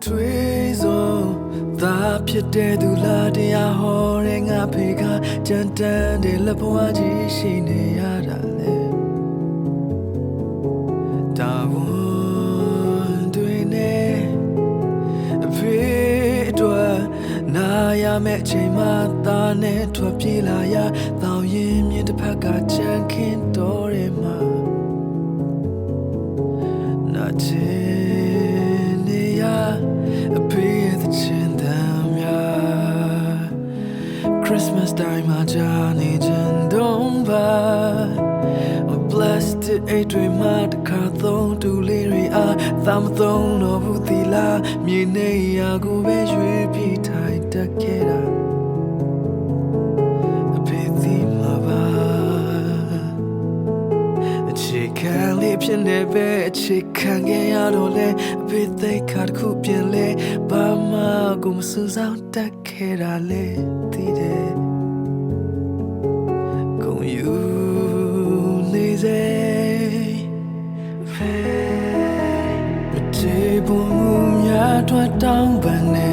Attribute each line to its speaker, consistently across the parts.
Speaker 1: တွေ့ဆုံးသာဖြစ်တဲ့သူလားတရားဟောတဲ့ငါဖေကကြမ်းတမ်းတဲ့လက်ဘဝကြီးရှိနေရတာလေတာဝန်တွေနဲ့အဖေအတွက်နာရမယ့်အချိန်မှသားနဲ့ထွက်ပြေးလာရတောင်းရင်မြင်တစ်ဖက်ကကြံခင်းတော်ရဲမှာနာချင်နေရအဖေရဲ့သချင်းတမ်းများ Christmas time မှာကြာနေခြင်းတော့ပါ Blessed အိတ်တွေမှာတခါသုံးတူလေးတွေအားသမသုံးတော့ဘူးသီလားမြေနေရာကိုပဲရွေးပြီးထိုင်တက်ခဲ့တာအဖေဒီမှာပါအခြေခံလေးဖြစ်နေပဲအခြေခံခဲ့ရတော့လေအဖေသိခါတစ်ခုပြင်လေဘာမှကိုမစူးစောင်းတက်ခဲ့တာလေသိတယ်ကုန်ယူနေစေမတေဘူးများထွက်တောင်းပန်နေ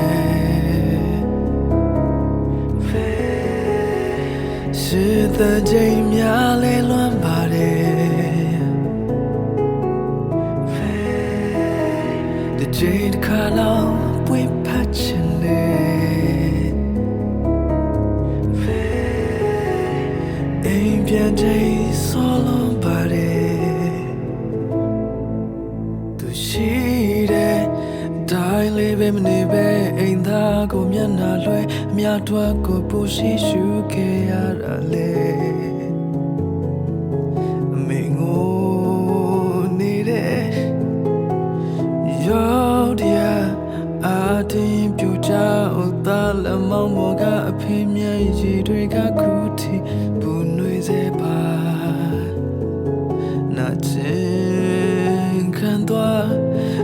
Speaker 1: ရှိတဲ့ချိန်များလဲလွမ်းပါတယ်တဲ့ချိန်တစ်ခါလောက်ပွင့်ဖတ်ချင်နေအိမ်ပြန်ချိန်ဆောလုံးပါတယ်သူရှိတဲ့တိုင်းလေးပဲမနေပဲအိမ်သားကိုမျက်နှာလွှဲအများထွက်ကိုပူရှိရှုခဲ့ရတာလေအမေငိုနေတဲ့ရောက်တရားအတင်းပြူချောက်သားလမောင်းမောကအဖေမျက်ရည်တွေကခုထိပူနွေးစေပါနာချင်ခံသွား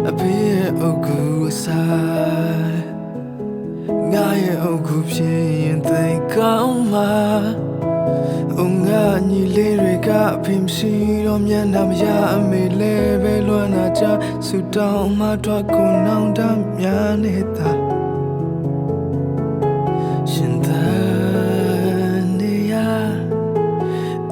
Speaker 1: အဖေရဲ့အုပ်ကူစားငါရဲ့အုပ်ကူဖြစ်ရင်သိကောင်းမှာငါညီလေးတွေကအဖေမရှိတော့မျက်နှာမရအမေလေးပဲလွမ်းနာချဆူတောင်းမှတော့ကိုနောင်တများနေတာရှင်သာနေရ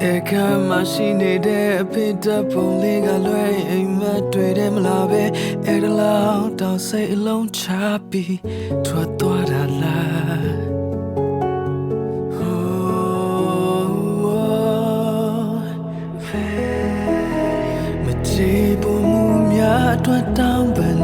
Speaker 1: အခါမရှိနေတဲ့အဖေတပုံလေးကလွဲအိမ်မတွေ့တယ်မလားပဲအဲ့ဒါလောက်တော့စိတ်အလုံးချပြီးထွက်သွားတာလားမကြည့်ဘူးများအတွက်တောင်းပန်